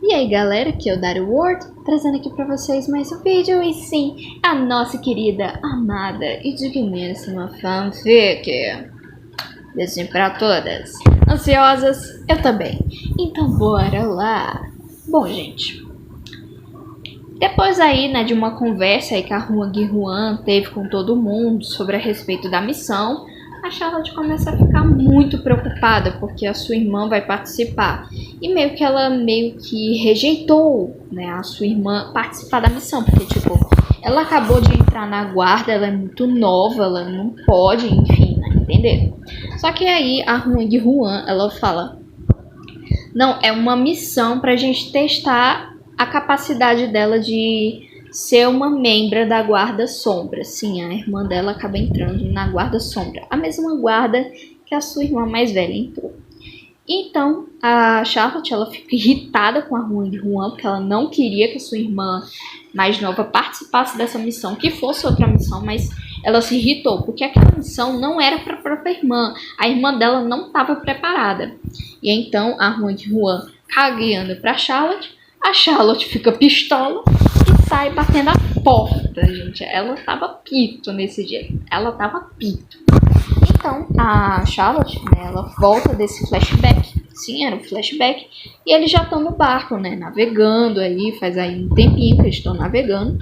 E aí galera, aqui é o Dario World, trazendo aqui pra vocês mais um vídeo. E sim, a nossa querida, amada e digníssima fanfic. Beijinho pra todas. Ansiosas? Eu também. Então bora lá. Bom gente, depois aí, né, de uma conversa aí que a Huang teve com todo mundo sobre a respeito da missão, a Charlotte começa a ficar muito preocupada porque a sua irmã vai participar. E meio que ela rejeitou, né, a sua irmã participar da missão, porque tipo, ela acabou de entrar na guarda, ela é muito nova, ela não pode, enfim, né, entender? Só que aí a Huang ela fala: não, é uma missão pra gente testar a capacidade dela de ser uma membra da Guarda Sombra. Sim, a irmã dela acaba entrando na Guarda Sombra, a mesma guarda que a sua irmã mais velha entrou. Então, a Charlotte, ela fica irritada com a Huang porque ela não queria que a sua irmã mais nova participasse dessa missão, que fosse outra missão, mas ela se irritou, porque aquela missão não era para a própria irmã. A irmã dela não estava preparada. E então, a Huang cagueando para a Charlotte fica pistola e sai batendo a porta, gente. Ela tava pito nesse dia. Ela tava pito. Então, a Charlotte, né, ela volta desse flashback. Sim, era um flashback. E eles já estão no barco, né, navegando aí. Faz aí um tempinho que eles estão navegando.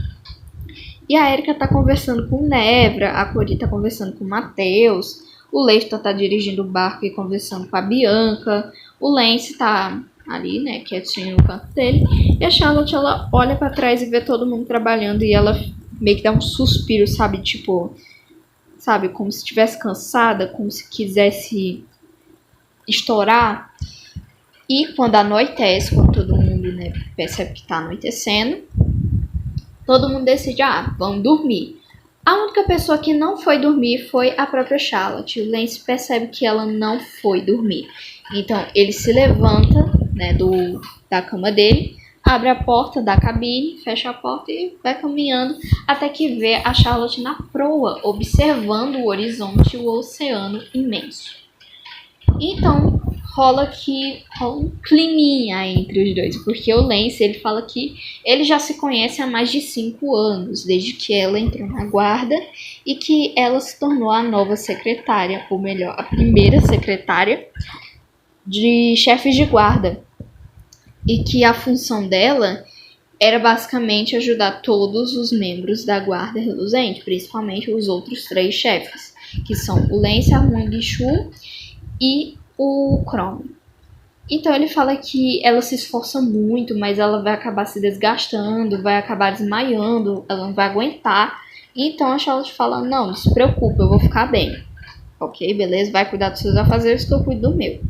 E a Erika tá conversando com o Nevra. A Cori tá conversando com o Matheus. O Lester tá dirigindo o barco e conversando com a Bianca. O Lance tá ali, né, quietinho no canto dele. E a Charlotte, ela olha pra trás e vê todo mundo trabalhando. E ela meio que dá um suspiro, sabe? Tipo, sabe, como se estivesse cansada, como se quisesse estourar. E quando anoitece, quando todo mundo, né, percebe que tá anoitecendo, todo mundo decide, vamos dormir. A única pessoa que não foi dormir foi a própria Charlotte. O Lance percebe que ela não foi dormir. Então ele se levanta, né, da cama dele, abre a porta da cabine, fecha a porta e vai caminhando até que vê a Charlotte na proa, observando o horizonte e o oceano imenso. Então rola um climinha entre os dois, porque o Lance, ele fala que ele já se conhece há mais de 5 anos, desde que ela entrou na guarda e que ela se tornou a nova secretária, ou melhor, a primeira secretária de chefes de guarda. E que a função dela era basicamente ajudar todos os membros da Guarda Reluzente, principalmente os outros 3 chefes, que são o Lance, a Huang e o Chrome. Então ele fala que ela se esforça muito, mas ela vai acabar se desgastando, vai acabar desmaiando, ela não vai aguentar. Então a Charlotte fala: não, não se preocupe, eu vou ficar bem. Ok, beleza, vai cuidar dos seus afazeres que eu cuido do meu.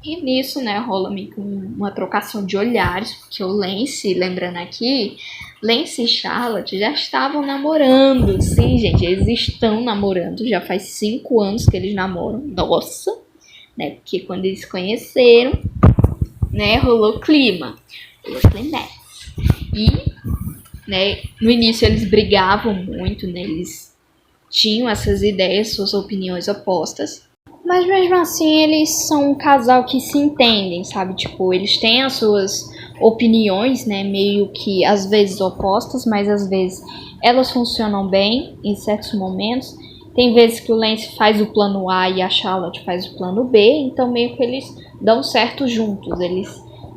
E nisso, né, rola meio que uma trocação de olhares, porque o Lance, lembrando aqui, Lance e Charlotte já estavam namorando. Sim, gente, eles estão namorando, já faz 5 anos que eles namoram. Nossa, né, porque quando eles se conheceram, né, rolou clima. E, né, no início eles brigavam muito, né, eles tinham essas ideias, suas opiniões opostas. Mas mesmo assim, eles são um casal que se entendem, sabe? Tipo, eles têm as suas opiniões, né? Meio que às vezes opostas, mas às vezes elas funcionam bem em certos momentos. Tem vezes que o Lance faz o plano A e a Charlotte faz o plano B, então meio que eles dão certo juntos. Eles,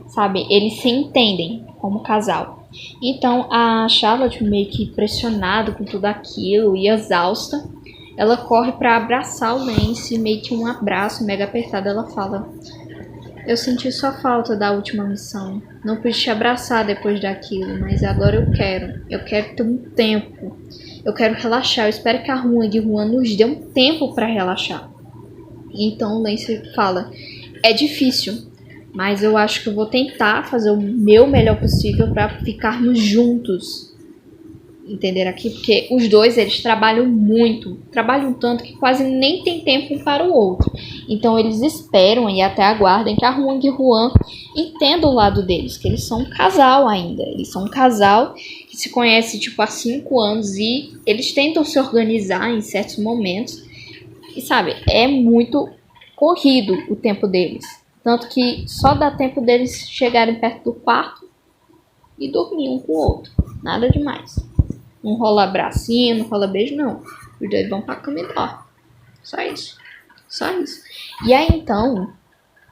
sabe? Eles se entendem como casal. Então a Charlotte, meio que pressionada com tudo aquilo e exausta, ela corre para abraçar o Lance, meio que um abraço mega apertado. Ela fala: eu senti sua falta da última missão. Não pude te abraçar depois daquilo, mas agora eu quero ter um tempo. Eu quero relaxar. Eu espero que a Huang nos dê um tempo para relaxar. Então o Lance fala: é difícil, mas eu acho que eu vou tentar fazer o meu melhor possível para ficarmos juntos. Entender aqui, porque os dois, eles trabalham muito, trabalham tanto que quase nem tem tempo um para o outro. Então eles esperam e até aguardam que a Huang entenda o lado deles, que eles são um casal ainda. Eles são um casal que se conhece tipo há 5 anos e eles tentam se organizar em certos momentos. E sabe, é muito corrido o tempo deles. Tanto que só dá tempo deles chegarem perto do quarto e dormir um com o outro. Nada demais. Não rola abracinho, não rola beijo, não. Os dois vão pra cama e dormem. Só isso. Só isso. E aí, então,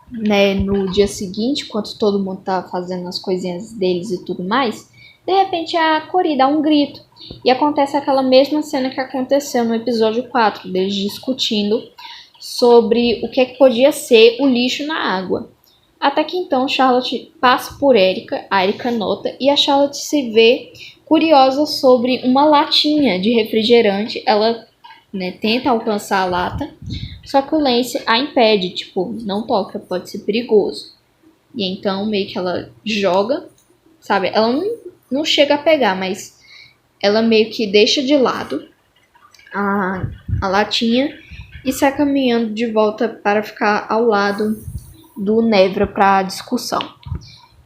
né, no dia seguinte, enquanto todo mundo tá fazendo as coisinhas deles e tudo mais, de repente a Cori dá um grito. E acontece aquela mesma cena que aconteceu no episódio 4, deles discutindo sobre o que é que podia ser o lixo na água. Até que então Charlotte passa por Erika, a Erika nota, e a Charlotte se vê curiosa sobre uma latinha de refrigerante. Ela, né, tenta alcançar a lata, só que o Lance a impede, tipo, não toca, pode ser perigoso. E então meio que ela joga, sabe? Ela não chega a pegar, mas ela meio que deixa de lado a latinha e sai caminhando de volta para ficar ao lado do Nevra para discussão.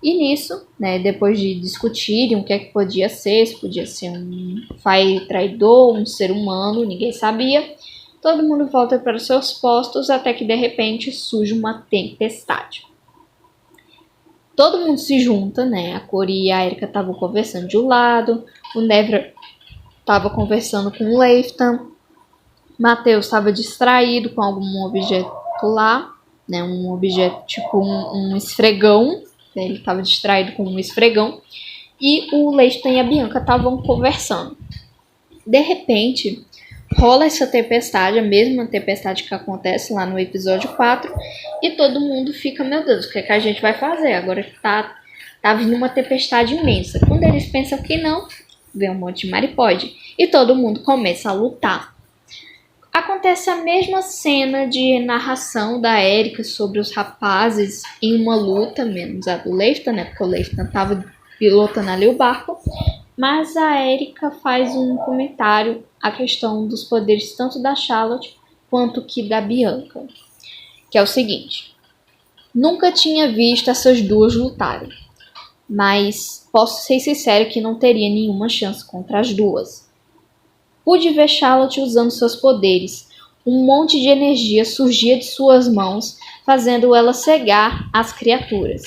E nisso, né, depois de discutirem o que é que podia ser, se podia ser um Fire traidor, um ser humano, ninguém sabia, todo mundo volta para os seus postos até que de repente surge uma tempestade. Todo mundo se junta, né? A Cori e a Erika estavam conversando de um lado, o Nevra estava conversando com o Leifton, Matheus estava distraído com algum objeto lá, né? Um objeto tipo um esfregão, né? Ele estava distraído com um esfregão, e o Leifton e a Bianca estavam conversando. De repente, rola essa tempestade, a mesma tempestade que acontece lá no episódio 4, e todo mundo fica, meu Deus, o que é que a gente vai fazer? Agora que tá vindo uma tempestade imensa. Quando eles pensam que não, vem um monte de maripode, e todo mundo começa a lutar. Acontece a mesma cena de narração da Erika sobre os rapazes em uma luta, menos a do Leifton, né? Porque o Leifton estava pilotando ali o barco. Mas a Erika faz um comentário à questão dos poderes tanto da Charlotte quanto que da Bianca. Que é o seguinte. Nunca tinha visto essas duas lutarem. Mas posso ser sincero que não teria nenhuma chance contra as duas. Pude ver Charlotte usando seus poderes. Um monte de energia surgia de suas mãos, fazendo ela cegar as criaturas.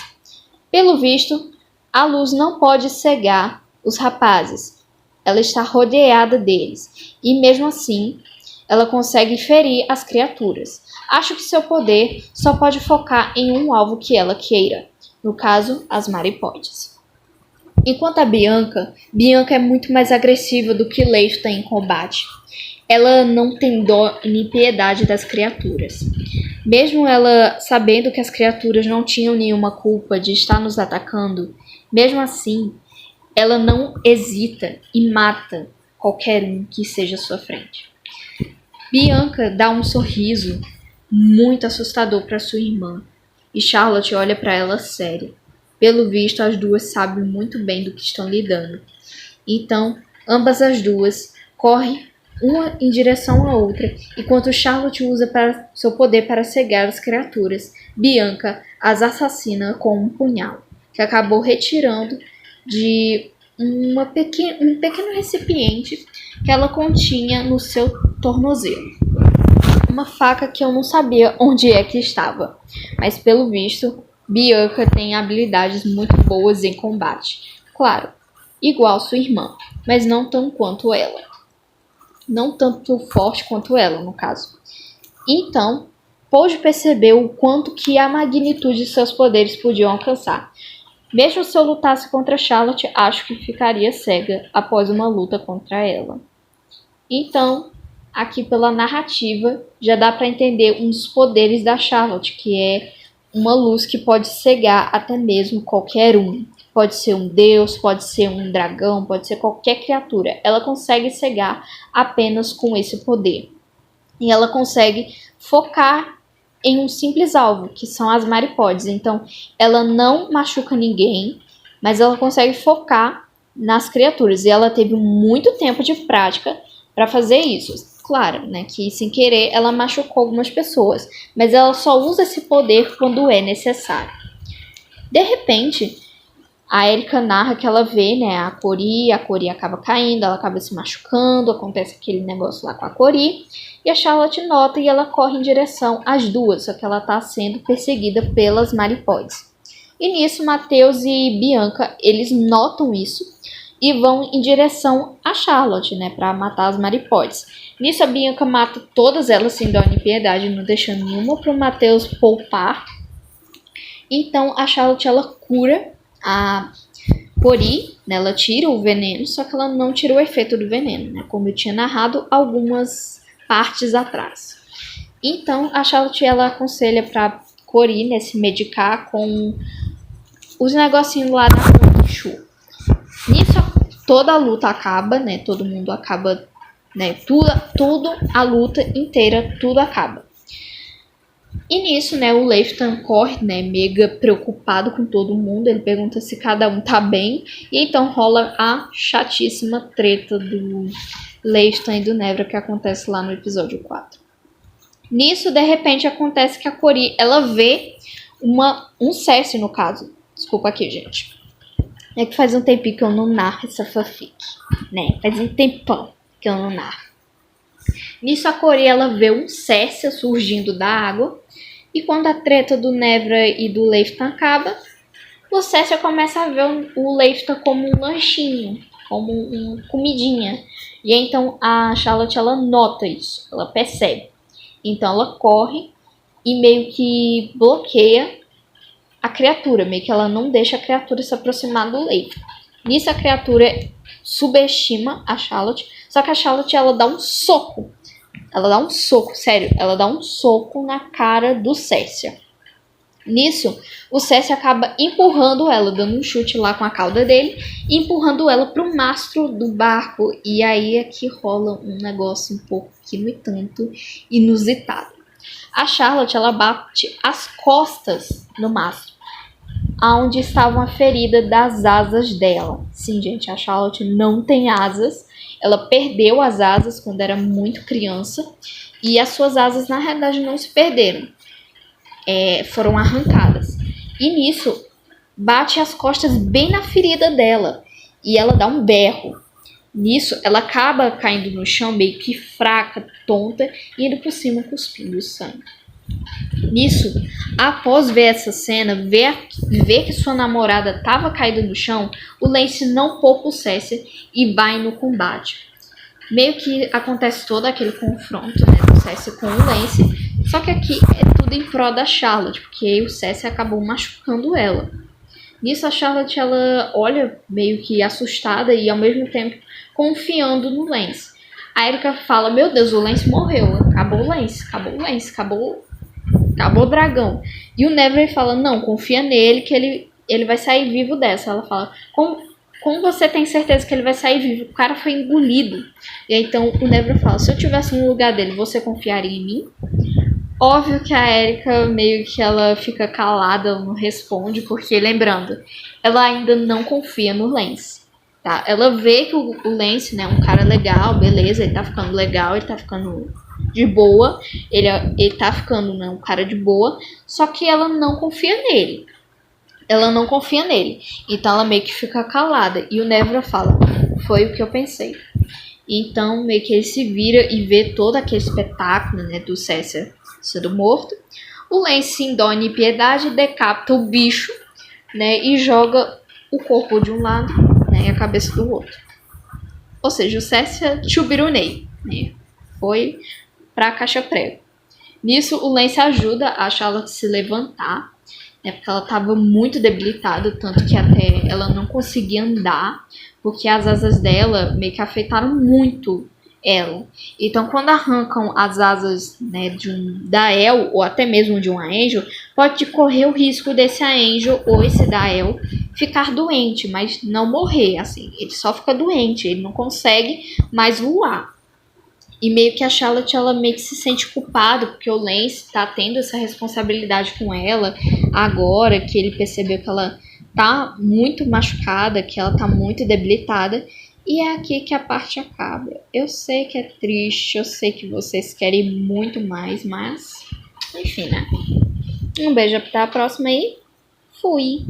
Pelo visto, a luz não pode cegar os rapazes. Ela está rodeada deles. E mesmo assim, ela consegue ferir as criaturas. Acho que seu poder só pode focar em um alvo que ela queira. No caso, as maripodes. Enquanto a Bianca é muito mais agressiva do que Leifton em combate. Ela não tem dó nem piedade das criaturas. Mesmo ela sabendo que as criaturas não tinham nenhuma culpa de estar nos atacando, mesmo assim, ela não hesita e mata qualquer um que esteja à sua frente. Bianca dá um sorriso muito assustador para sua irmã e Charlotte olha para ela séria. Pelo visto, as duas sabem muito bem do que estão lidando. Então, ambas as duas correm uma em direção à outra, enquanto Charlotte usa seu poder para cegar as criaturas. Bianca as assassina com um punhal, que acabou retirando de um pequeno recipiente que ela continha no seu tornozelo. Uma faca que eu não sabia onde é que estava, mas pelo visto Bianca tem habilidades muito boas em combate. Claro, igual sua irmã, mas não tão quanto ela. Não tanto forte quanto ela, no caso. Então, pôde perceber o quanto que a magnitude de seus poderes podiam alcançar. Mesmo se eu lutasse contra Charlotte, acho que ficaria cega após uma luta contra ela. Então, aqui pela narrativa, já dá para entender um dos poderes da Charlotte, que é uma luz que pode cegar até mesmo qualquer um. Pode ser um deus, pode ser um dragão, pode ser qualquer criatura. Ela consegue cegar apenas com esse poder. E ela consegue focar em um simples alvo, que são as maripodes. Então, ela não machuca ninguém, mas ela consegue focar nas criaturas. E ela teve muito tempo de prática para fazer isso. Claro, né, que sem querer ela machucou algumas pessoas, mas ela só usa esse poder quando é necessário. De repente, A Erika narra que ela vê, né, a Cori acaba caindo, ela acaba se machucando, acontece aquele negócio lá com a Cori, e a Charlotte nota e ela corre em direção às duas, só que ela tá sendo perseguida pelas Maripodes. E nisso, Matheus e Bianca, eles notam isso e vão em direção a Charlotte, né, pra matar as Maripodes. Nisso, a Bianca mata todas elas sem dó nem piedade, não deixando nenhuma pro Matheus poupar. Então, a Charlotte, ela cura a Cori, né, ela tira o veneno, só que ela não tira o efeito do veneno, né, como eu tinha narrado algumas partes atrás. Então, a Charlotte, ela aconselha pra Cori, né, se medicar com os negocinhos lá da Chu. Nisso, toda a luta acaba, né, todo mundo acaba, né, tudo, a luta inteira, tudo acaba. E nisso, né, o Leifton corre, né, mega preocupado com todo mundo, ele pergunta se cada um tá bem, e então rola a chatíssima treta do Leifton e do Nevra que acontece lá no episódio 4. Nisso, de repente, acontece que a Cori, ela vê um Cersei, no caso. Desculpa aqui, gente. É que faz um tempinho que eu não narro essa fanfic, né, faz um tempão que eu não narro. Nisso, a Cori, ela vê um Cersei surgindo da água. E quando a treta do Nevra e do Leifton acaba, o Cersei começa a ver o Leifton como um lanchinho, como uma comidinha. E então a Charlotte, ela nota isso, ela percebe. Então ela corre e meio que bloqueia a criatura, meio que ela não deixa a criatura se aproximar do Leifton. Nisso a criatura subestima a Charlotte, só que a Charlotte, ela dá um soco. Ela dá um soco, sério, ela dá um soco na cara do Cersei. Nisso, o Cersei acaba empurrando ela, dando um chute lá com a cauda dele, e empurrando ela pro mastro do barco. E aí é que rola um negócio um pouquinho e tanto inusitado. A Charlotte, ela bate as costas no mastro, aonde estavam a ferida das asas dela. Sim, gente, a Charlotte não tem asas. Ela perdeu as asas quando era muito criança. E as suas asas, na realidade, não se perderam. Foram arrancadas. E nisso, bate as costas bem na ferida dela. E ela dá um berro. Nisso, ela acaba caindo no chão meio que fraca, tonta. E indo por cima cuspindo sangue. Nisso, após ver essa cena, ver que sua namorada estava caída no chão, o Lance não poupa o Cersei e vai no combate. Meio que acontece todo aquele confronto, né, do Cersei com o Lance, só que aqui é tudo em prol da Charlotte, porque o Cersei acabou machucando ela. Nisso, a Charlotte, ela olha meio que assustada e ao mesmo tempo confiando no Lance. A Erika fala, meu Deus, o Lance morreu, acabou o Lance, acabou o dragão. E o Neville fala, não, confia nele que ele vai sair vivo dessa. Ela fala, como você tem certeza que ele vai sair vivo? O cara foi engolido. E aí, então o Neville fala, se eu tivesse no lugar dele, você confiaria em mim? Óbvio que a Erika meio que ela fica calada, ela não responde, porque lembrando, ela ainda não confia no Lance. Tá? Ela vê que o Lance, né, é um cara legal, beleza, ele tá ficando legal, ele tá ficando de boa, ele tá ficando, né, um cara de boa, só que ela não confia nele. Então ela meio que fica calada. E o Neville fala, foi o que eu pensei. Então meio que ele se vira e vê todo aquele espetáculo, né, do Cersei sendo morto. O Lance, sem dó nem piedade, decapita o bicho, né, e joga o corpo de um lado, né, e a cabeça do outro. Ou seja, o Cersei chubirunei, né, foi pra caixa prego. Nisso, o Lance ajuda a Charlotte se levantar, né, porque ela estava muito debilitada, tanto que até ela não conseguia andar, porque as asas dela meio que afetaram muito ela. Então, quando arrancam as asas, né, da El, ou até mesmo de um Angel, pode correr o risco desse Angel ou esse da El ficar doente, mas não morrer, assim. Ele só fica doente, ele não consegue mais voar. E meio que a Charlotte, ela meio que se sente culpada, porque o Lance tá tendo essa responsabilidade com ela agora, que ele percebeu que ela tá muito machucada, que ela tá muito debilitada. E é aqui que a parte acaba. Eu sei que é triste, eu sei que vocês querem muito mais, mas enfim, né? Um beijo, até a próxima e fui!